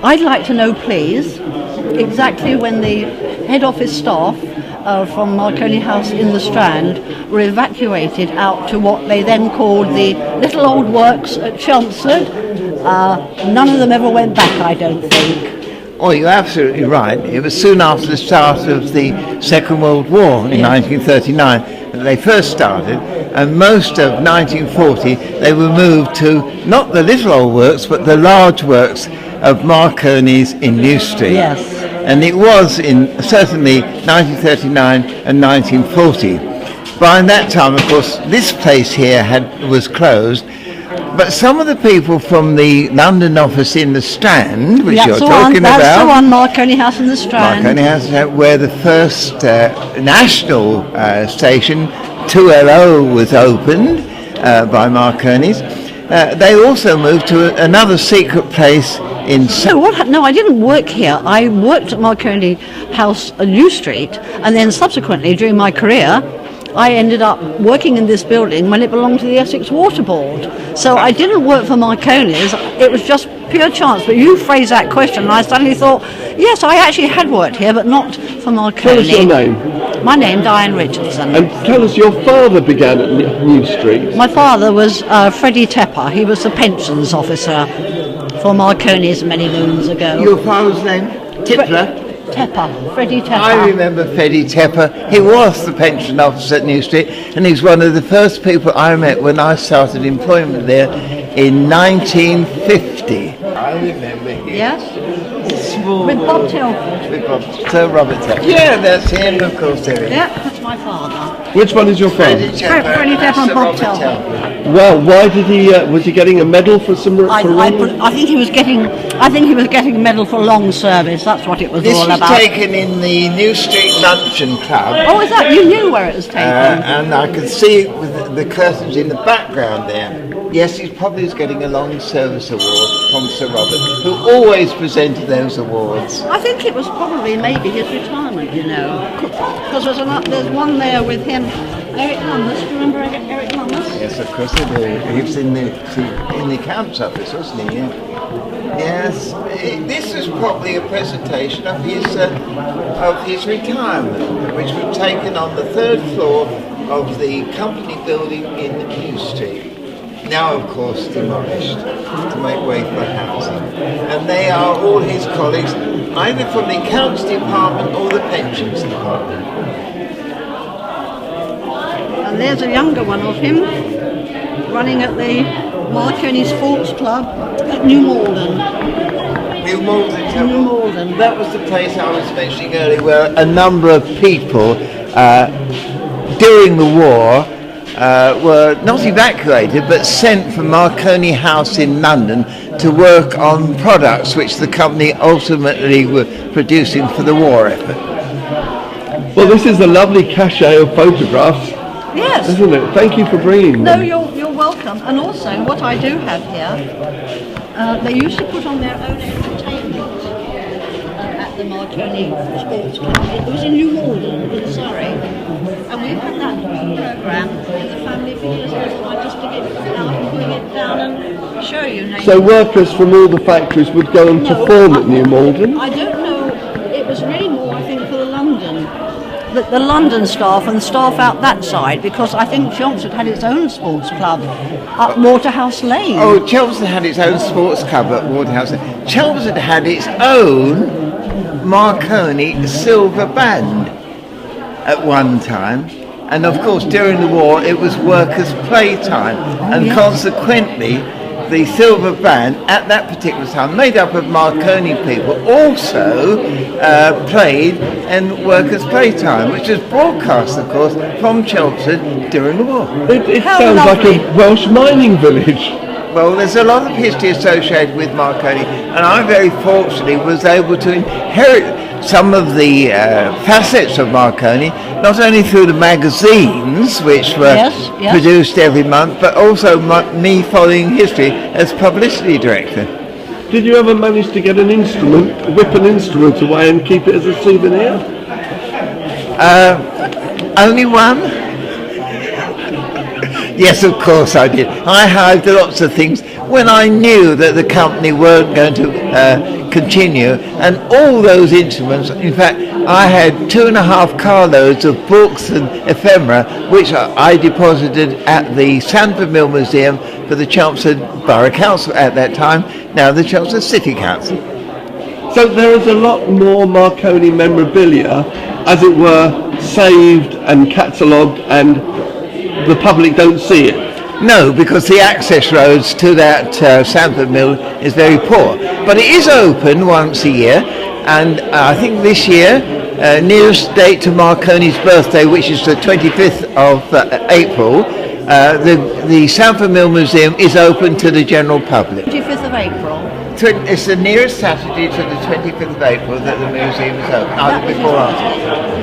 I'd like to know, please, exactly when the head office staff from Marconi House in the Strand were evacuated out to what they then called the little old works at Chelmsford. None of them ever went back, I don't think. Oh, you're absolutely right. It was soon after the start of the Second World War in 1939 that they first started, and most of 1940 they were moved to not the little old works but the large works of Marconi's in New Street. Yes. And it was in certainly 1939 and 1940. By that time, of course, this place here was closed. But some of the people from the London office in the Strand, which you're talking about... That's the one, Marconi House in the Strand. Marconi House, where the first national station, 2LO, was opened by Marconi's. They also moved to another secret place in... No, I didn't work here. I worked at Marconi House on New Street, and then subsequently, during my career, I ended up working in this building when it belonged to the Essex Water Board. So I didn't work for Marconi's, it was just pure chance. But you phrased that question and I suddenly thought, yes, I actually had worked here, but not for Marconi. Tell us your name. My name, Diane Richardson. And tell us, your father began at New Street. My father was Freddy Tapper. He was the pensions officer for Marconi's many moons ago. Your father's name? Tipler? Freddy Tapper. I remember Freddy Tapper. He was the pension officer at New Street, and he's one of the first people I met when I started employment there in 1950. I remember him. Yes? Small. With Bob Telford. With Sir Robert Telford. Yeah, that's him, of course. There. Yeah, that's my father. Which one is your father? Freddy Tapper and Bob Telford. Well, why did he? Was he getting a medal for some? I think he was getting a medal for long service. That's what it was all about. This was taken in the New Street Luncheon Club. Oh, is that? You knew where it was taken? And I could see it with the curtains in the background there. Yes, he probably is getting a long service award from Sir Robert, who always presented those awards. I think it was probably maybe his retirement, you know, because there's one there with him, Eric Lummis. Do you remember Eric Lummis? Yes, of course I do. He was in the accounts office, wasn't he? Yeah. Yes, this is probably a presentation of his retirement, which was taken on the third floor of the company building in New Street. Now, of course, demolished to make way for housing. And they are all his colleagues, either from the accounts department or the pensions department. And there's a younger one of him running at the Marconi Sports Club at New Malden. New Malden. New Malden. That was the place I was mentioning earlier, where a number of people during the war were not evacuated but sent from Marconi House in London to work on products which the company ultimately were producing for the war effort. Well, this is a lovely cachet of photographs. Yes. Isn't it? Thank you for bringing them. No, you're welcome. And also, what I do have here, they used to put on their own entertainment at the Marconi Sports Club. It was in New Malden, in Surrey. And we've had that programme in the family for years. I just to get it out and bring it down and show you. So workers from all the factories would go and perform at New Malden? I don't know. It was really more, I think, for the London staff and staff out that side, because I think Chelmsford had its own sports club up Waterhouse Lane. Oh, Chelmsford had its own sports club at Waterhouse Lane. Chelmsford had its own Marconi silver band at one time, and of course during the war it was workers' playtime, and consequently the silver band at that particular time, made up of Marconi people, also played in workers' playtime, which was broadcast, of course, from Chelmsford during the war. It sounds lovely. Like a Welsh mining village. Well, there's a lot of history associated with Marconi, and I very fortunately was able to inherit some of the facets of Marconi, not only through the magazines, which were produced every month, but also me following history as publicity director. Did you ever manage to get whip an instrument away and keep it as a souvenir? Only one? Yes, of course I did. I hived lots of things when I knew that the company weren't going to continue, and all those instruments, in fact, I had 2.5 carloads of books and ephemera, which I deposited at the Sandford Mill Museum for the Chelmsford Borough Council at that time, now the Chelmsford City Council. So there is a lot more Marconi memorabilia, as it were, saved and catalogued, and the public don't see it. No, because the access roads to that Sandford Mill is very poor. But it is open once a year, and I think this year, nearest date to Marconi's birthday, which is the 25th of April, the Sandford Mill Museum is open to the general public. 25th of April. It's the nearest Saturday to the 25th of April that the museum is open, either before or after.